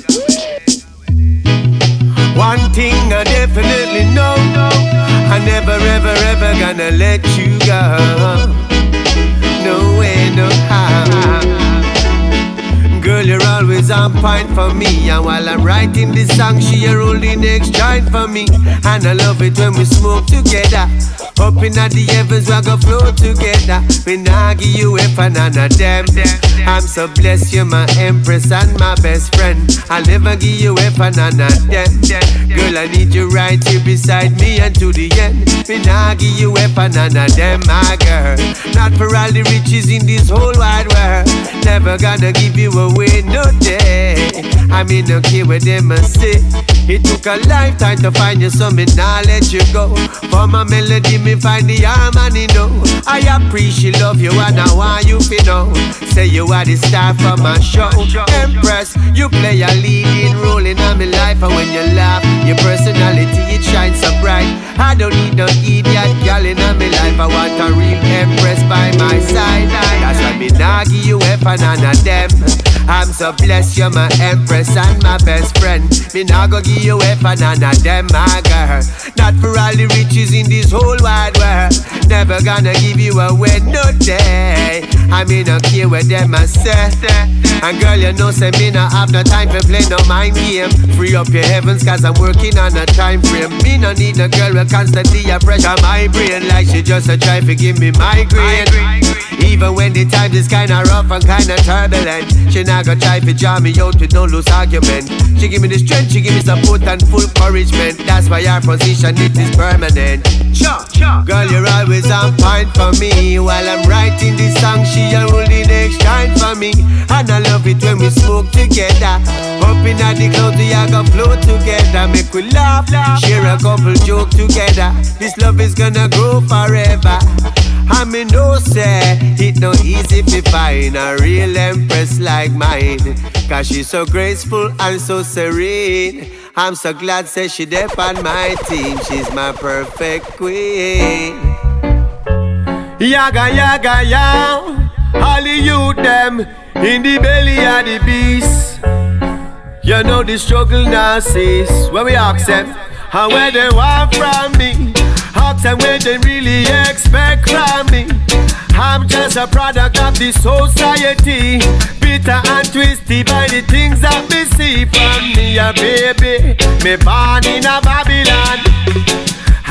One thing I definitely know, I never ever gonna let you go. No way, no how. Girl, you're always on point for me. And while I'm writing this song, she a roll the next joint for me. And I love it when we smoke together. Up in the heavens, we go flow together. We nah give you a banana them. I'm so blessed, you're my empress and my best friend. I'll never give you a banana them. Girl, I need you right here beside me and to the end. We nah give you a banana them, my girl. Not for all the riches in this whole wide world. Never gonna give you away, no day. I mean, no care what them must say. It took a lifetime to find you, so me nah let you go. For my melody, me find the harmony, no. I appreciate love you and I want you to know. Say you are the star for my show. Empress, you play a leading role in my life. And when you laugh, your personality, it shines so bright. I don't need no idiot girl in my life. I want a real empress by my side. That's why me nah give you a banana them. I'm so blessed, you're my empress and my best friend. Me nah go give you a banana them, my girl. Not for all the riches in this whole wide world. Never gonna give you away, no day. I mean, no care what them a say. And girl, you know, say me nah have no time to play no mind game. Free up your heavens, cause I'm working on a time frame. Me no need no girl who constantly a pressure my brain. Like she just a try to give me migraine. Even when the time is kinda rough and kinda turbulent, she not gonna try to draw me out with no loose argument. She give me the strength, she give me support and full encouragement. That's why our position, it is permanent. Girl, you're always on point for me. While I'm writing this song, she a roll the next time for me. And I love it when we smoke together. Up in the clouds, we a go flow together. Make we laugh, share a couple joke together. This love is gonna grow forever. I mean, no say, it no easy to find a real empress like mine. Cause she's so graceful and so serene. I'm so glad say she there on my team. She's my perfect queen. Yaga, yaga, yow. All the youth them in the belly of the beast. You know the struggle now cease. When we ask them, how where they want from me. Ask them where they really expect from me. I'm just a product of the society. Bitter and twisty by the things that we see from me, a baby. Me born in a Babylon.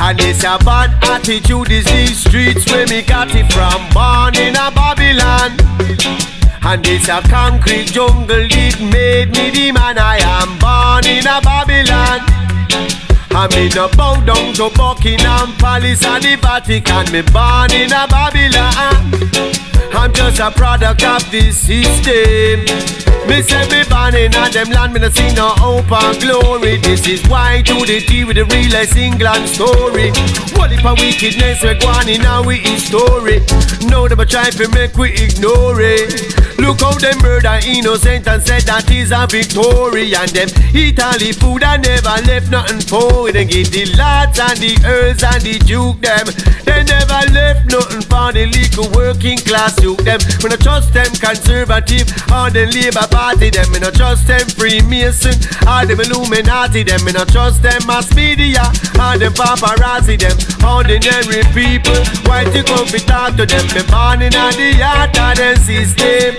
And it's a bad attitude, is these streets where me got it from. Born in a Babylon. And it's a concrete jungle, it made me the man I am. Born in a Babylon. I mean no bow down to Buckingham Palace and the Vatican. Me born in a Babylon. I'm just a product of this system. Me say me born in a them land, me no see no hope and glory. This is why to the T with the realest England story. What if a wickedness we go on in our story? Now them a try to make we ignore it. Look how them murder innocent and said that is a victory. And them eat all the food and never left nothing for it. They get the lads and the earls and the duke them. They never left nothing for the little working class duke them. We no trust them conservative or the Labour Party them. We no trust them Freemason or them Illuminati them. We no trust them mass media or them paparazzi them. Ordinary people, why you come to talk to them? Me born in the heart of them system.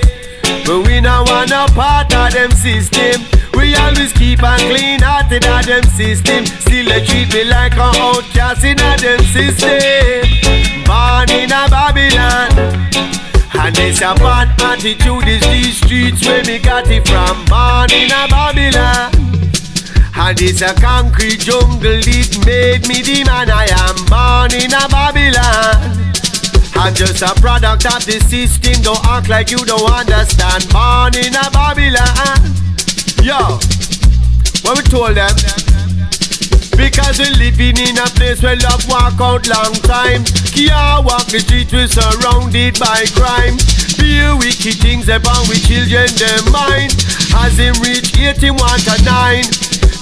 But we no want no part of them system. We always keep on clean hearted of them system. Still they treat me like an outcast in a them system. Born in a Babylon. And it's a bad attitude, is these streets where me got it from. Born in a Babylon. And it's a concrete jungle, it made me the man I am. Born in a Babylon. I'm just a product of the system. Don't act like you don't understand. Born in a Babylon. Yo, what we told them? Because we living in a place where love walk out long time. Can't walk the street, we surrounded by crime. Fear wicked things upon we children them mind. As him reach 81 to 9.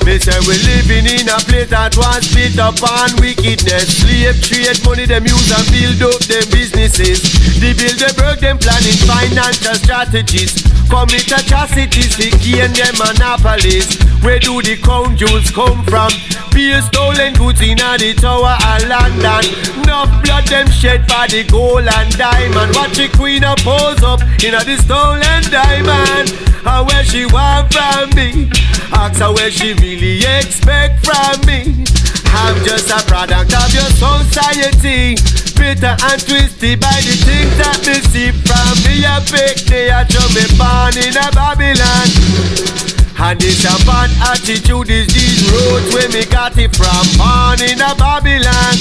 Me say we living in a place that was built upon wickedness. Slave trade money them use and build up them business premises. They build the broke them planning financial strategies. Commit atrocities to gain them monopolies. Where do the crown jewels come from? Beer stolen goods in the Tower of London. Enough blood them shed for the gold and diamond. Watch the queen a pose up in the stolen diamond. And where she want from me? Ask her where she really expect from me. I'm just a product of your society. Bitter and twisted by the things that they see from me. A pick they are to me born in a Babylon. And it's a bad attitude is these roads where me got it from. Born in a Babylon.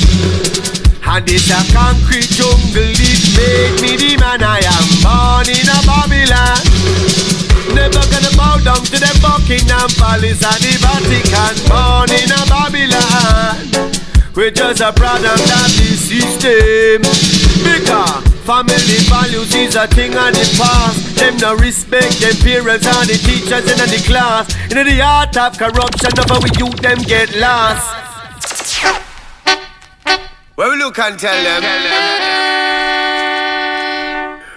And it's a concrete jungle, it make me the man I am. Born in a Babylon. Never gonna bow down to the Buckingham Palace and the Vatican. Born in a Babylon. We're just a product of the system. Because family values is a thing of the past. Them no respect them parents and the teachers in the class. In the art of corruption, of we youth them get lost. When we look and tell them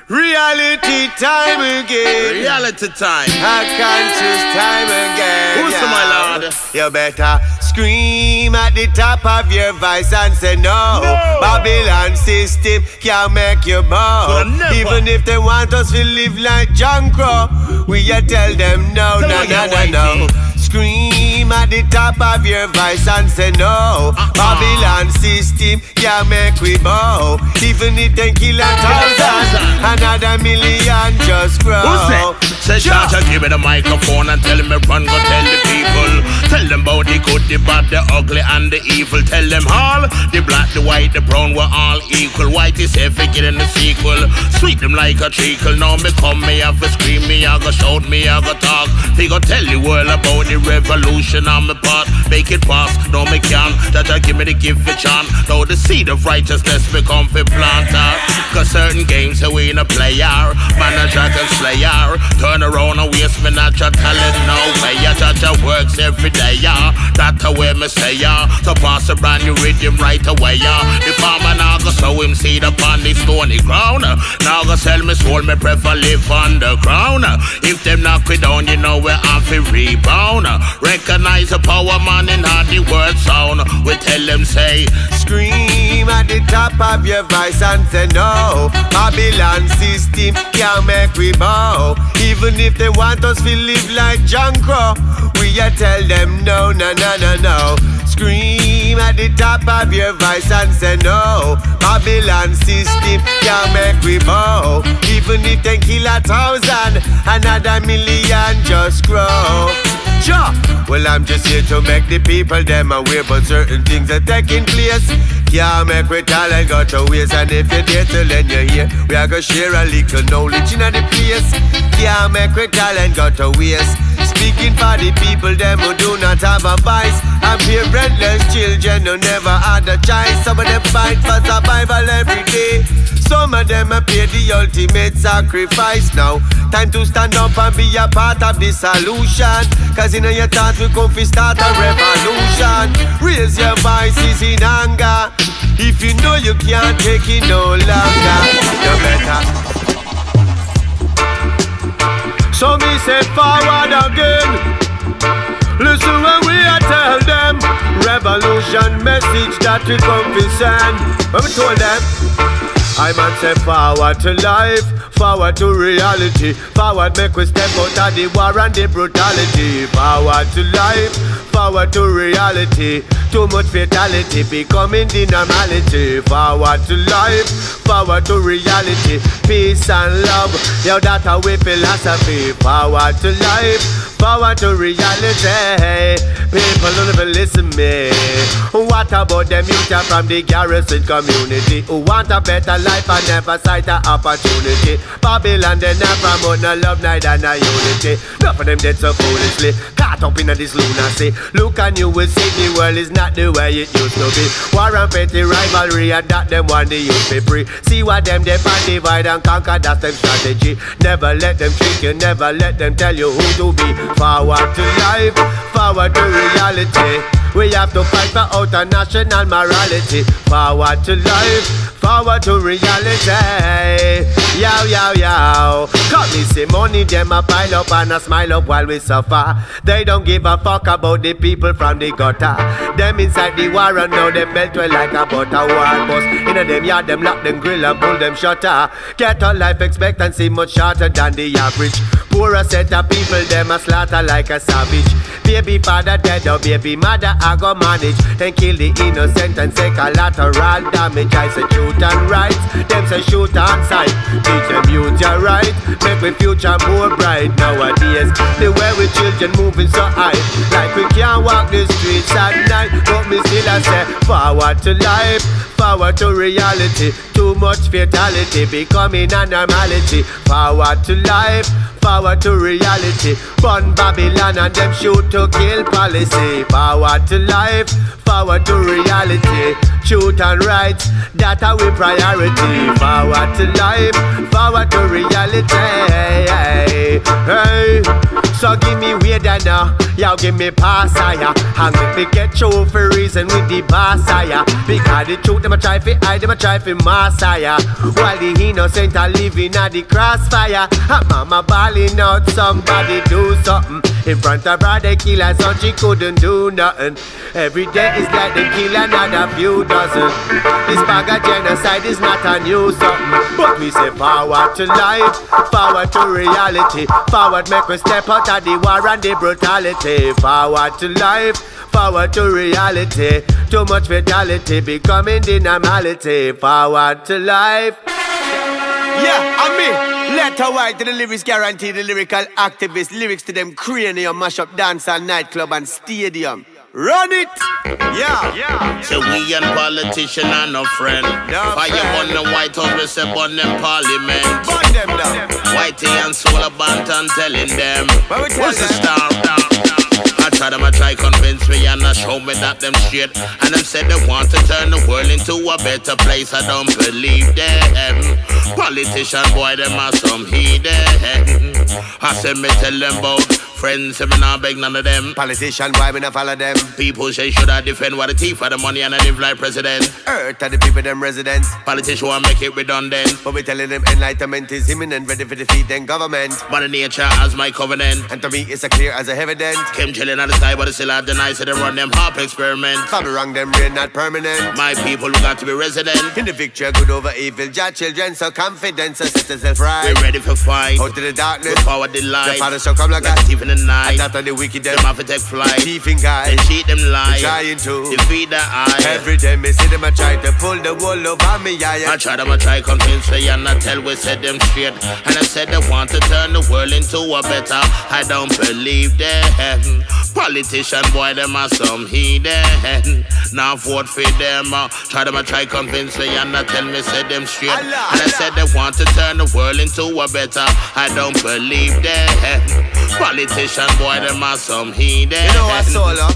reality time again. Reality time. A conscious time again. Who's my lord? You better scream at the top of your voice and say no. Babylon system can't make you bow. Even if they want us to live like John Crow, we a tell them no, no, no, no, no. Scream at the top of your voice and say no. Babylon system can't make we bow. Even if they kill 1,000, another million just grow. Who's that? Say Georgia, give me the microphone and tell me run, go tell the people. Tell them about the good, the bad, the ugly and the evil. Tell them all, the black, the white, the brown, we're all equal. White is every in the sequel. Sweep them like a treacle. Now me come, me have to scream, me I go shout, me I go talk. They go tell the world about the revolution on my part. Make it pass, no me can. That I give me the gift for chant. Now the seed of righteousness become for planter. Cause certain games that we in a player, manager and slayer. Turn around and waste me natural talent. No way, ya judge works every day, yeah. That's the way me say, yeah. So pass a brand new rhythm right away, yeah. The farmer now go sow him seed upon the stony ground. Now go sell me soul, me prefer live underground. If them knock it down, you know where I'm fi rebound. Recognize the power man in how the word sound. We tell them say, scream at the top of your voice and say no. Babylon system can't make we bow. Even if they want us to live like John Crow, we a tell them no, no, no, no, no. Scream at the top of your voice and say no. Babylon system can't make we bow. Even if they kill 1,000, another million just grow. Sure. Well, I'm just here to make the people them aware, but certain things are taking place. Can't make we talent go to waste. And if you're there to lend your ear, we are gonna share a little knowledge in the place. Can't make we talent go to waste. Speaking for the people them who do not have a voice, and parentless children who never had a choice. Some of them fight for survival every day. Some of them pay the ultimate sacrifice now. Time to stand up and be a part of the solution. Cause in your thoughts we come to start a revolution. Raise your voices in anger. If you know you can't take it no longer, you better. So me say forward again. Listen when we a tell them. Revolution message that we come to send. When we told them, I man say forward to life, forward to reality. Forward make we step out of the war and the brutality. Forward to life, forward to reality. Too much fatality becoming the normality. Forward to life, forward to reality. Peace and love, yo that's our philosophy. Forward to life, forward to reality. People don't even listen me. What about them youth from the garrison community who want a better life and never sight a opportunity? Babylon they never want no love, neither no unity. None of them dead so foolishly caught up in this lunacy. Look and you will see the world is not the way it used to be. War and petty rivalry and that them want the youth be free. See what them they find divide and conquer, that's them strategy. Never let them trick you, never let them tell you who to be. Forward to life, forward to reality. We have to fight for our national morality. Forward to life, forward to reality. Yow, yow, yow. Come me see money, them a pile up and a smile up while we suffer. They don't give a fuck about the people from the gutter. Them inside the war and now them belt well like a butter war bus. Inna them yard, them lock them grill and pull them shutter. Get a life expectancy much shorter than the average. Poorer set of people, them a slaughter like a savage. Baby father dead or baby mother I go manage. Then kill the innocent and take collateral damage. I say truth and right, them say shoot on sight. Teach them use your right, make we future more bright. Nowadays, the way we children moving so high, like we can't walk the streets at night. But me still I say forward to life, forward to reality. Too much fatality becoming a normality. Forward to life, forward to reality. Burn Babylon and them shoot to kill policy. Forward to life, forward to reality. Truth and rights, that are we priority. Forward to life, forward to reality. Hey, so give me weird now, y'all give me pass higher. And make me get through for reason with the boss higher. Because the truth them a try fi hide, them a try fi mass higher. While the innocent are living at the crossfire. And mama balling out, somebody do something. In front of her they kill her son, she couldn't do nothing. Every day is like they kill another few dozen. This bag of genocide is not a new something. But we say forward to life, forward to reality. Forward make we step out of the war and the brutality. Forward to life, forward to reality. Too much fatality becoming the normality. Forward to life. Yeah, I mean, letter white to the lyrics guarantee the lyrical activists. Lyrics to them cranium, mash up dance and nightclub and stadium. Run it! Yeah. So we and politician are no friend. No Fire friend. on the White House, we say burn them parliament. Burn them down. Whitey and Solar Banton telling them. What we tell What's the them? star? I try convince me and I show me that them straight. And them said they want to turn the world into a better place. I don't believe them. Politician boy, them are some heathen. I said me tell them about friends, me not beg none of them. Politician boy, we not follow them. People say should I defend what the thief for the money and I live like president. Earth are the people, them residents. Politician want make it redundant. But we telling them enlightenment is imminent, ready for defeat them government. Mother nature as my covenant. And to me it's a clear as a evident. Came chilling on the side but they still have the nice so they run them half experiment. Probably wrong them rain not permanent. My people we got to be resident. In the victory good over evil, Jah children so confident, so set yourself right. We ready for fight. Out to the darkness, We forward the light. the father shall come like Like a a thief in the night. and that on the wicked them Them have to take flight. thieving guy. Then cheat them lie. Trying to defeat the eye. every day me see them a try to pull the wool over me eye. I try convince me and I tell we said them straight. And I said they want to turn the world into a better. I don't believe them. Politician boy, them are some heathen. Now vote for them. Try convince me and I tell me said them straight. And I said they want to turn the world into a better. I don't believe them. Politician boy, them are some heathen. You know what, Solo?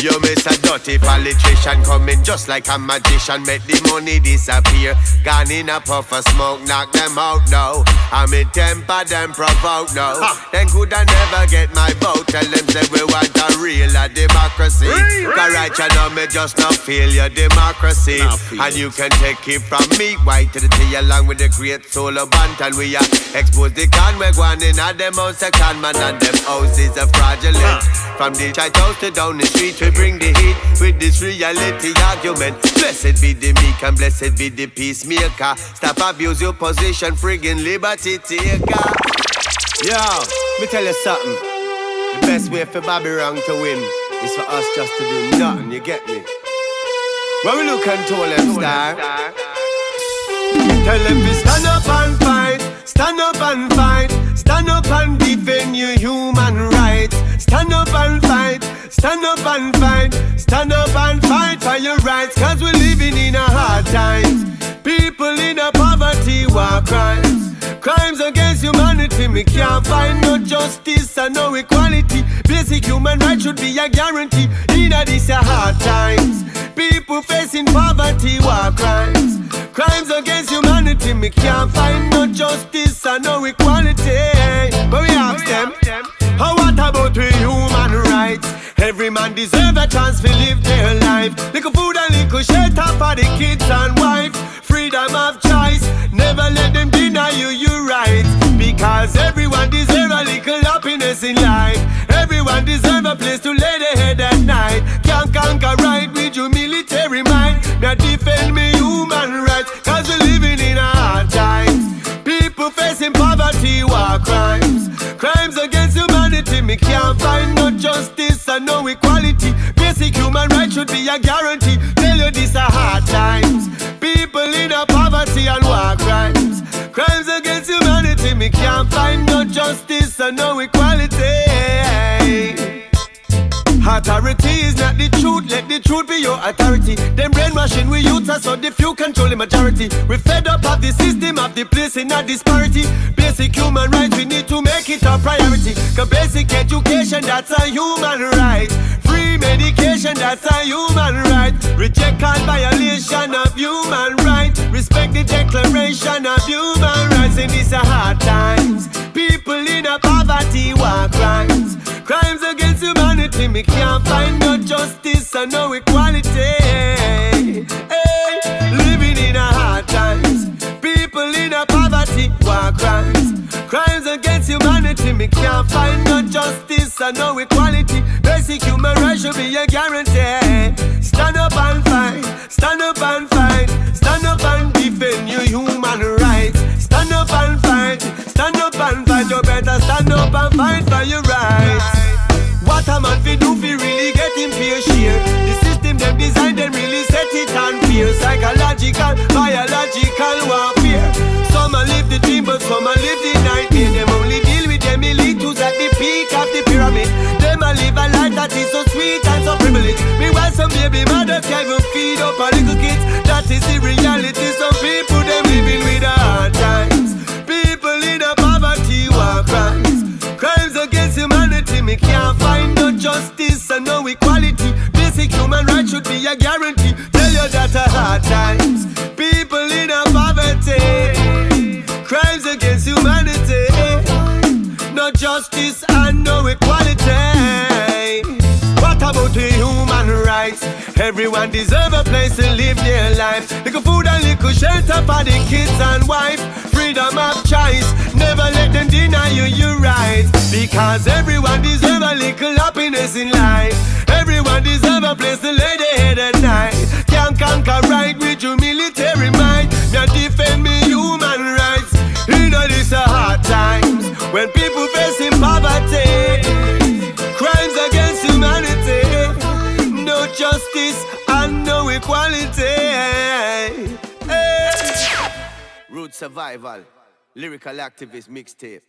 You miss a dirty politician coming just like a magician. Make the money disappear. Gone in a puff of smoke, knock them out now. I'm in temper, them provoke now. Then could I never get my vote? Tell them say we want a real democracy. Cause right you know me just not feel your democracy. And you can take it from me, white to the tea along with the great Solar Banton. We are expose the con, we're going in at them house a con man and them houses are fraudulent. From the White House to down the street we bring the heat with this reality argument. Blessed be the meek and blessed be the peacemaker. Stop abuse your position, friggin' liberty taker. Yo, me tell you something. The best way for Bobby Wrong to win is for us just to do nothing, you get me? When we look and told them star, tell them to stand up and fight, stand up and fight, stand up and defend your human rights. Stand up and fight, stand up and fight, stand up and fight for your rights. Cause we're living in a hard times. People in a poverty war crimes. Crimes against humanity, me can't find no justice and no equality. Basic human rights should be a guarantee. In a these hard times, people facing poverty war crimes. Crimes against humanity, me can't find no justice and no equality. But we ask them, how what for the kids and wife. Freedom of choice, never let them deny you your rights. Because everyone deserves a little happiness in life. Everyone deserves a place to lay their head at night. Can't conquer right with your military mind. Now defend me human rights, cause we're living in hard times. People facing poverty, war crimes. Crimes against humanity, me can't find no justice and no equality. Basic human rights should be a guarantee. Tell you this are hard times. People in a poverty and war crimes. Crimes against humanity, me can't find no justice and no equality. Authority is not the truth, let the truth be your authority. Them brainwashing we youth so the few control the majority. We fed up of the system of the place in a disparity. Basic human rights, we need to make it a priority. Cause basic education, that's a human right. Free medication, that's a human right. Reject all violation of human rights. Respect the declaration of human rights. In these hard times, people in a poverty, war crimes. Crimes against humanity, me can't find no justice and no equality. Hey, living in a hard times, people in a poverty, war crimes. Crimes against humanity, me can't find no justice and no equality. Basic human rights should be a guarantee. Stand up and fight, stand up and fight. Stand up and defend your human rights. Stand up and fight, stand up and fight. You better stand up and fight for your rights. What a man fi do fi really get him fair share. The system them design, them really set it on fear. Psychological, biological warfare. Some a live the dream but some a live the nightmare. Them only deal with them elite who's at the peak of the pyramid. Them a live a life that is so sweet and so privileged. Meanwhile some baby mother can't even feed up a little kids. That is the reality. Some people them living with hard times. People in a poverty, war crimes. Crimes against humanity, me can't find no justice and no equality. Basic human rights should be a guarantee. Tell you that a hard times. People in a poverty. Crimes against humanity. No justice and no equality. What about the human rights? Everyone deserves a place to live their life. Little food and little shelter for the kids and wife. Freedom of choice, never let them deny you your rights. Because everyone deserves a little happiness in life. Everyone deserves a place to lay their head at night. Can't conquer right with your military might. Now defend me human rights. You know these are hard times when people facing poverty. Crimes against humanity. No justice and no equality. Hey. Root Survival, Lyrical Activist Mixtape.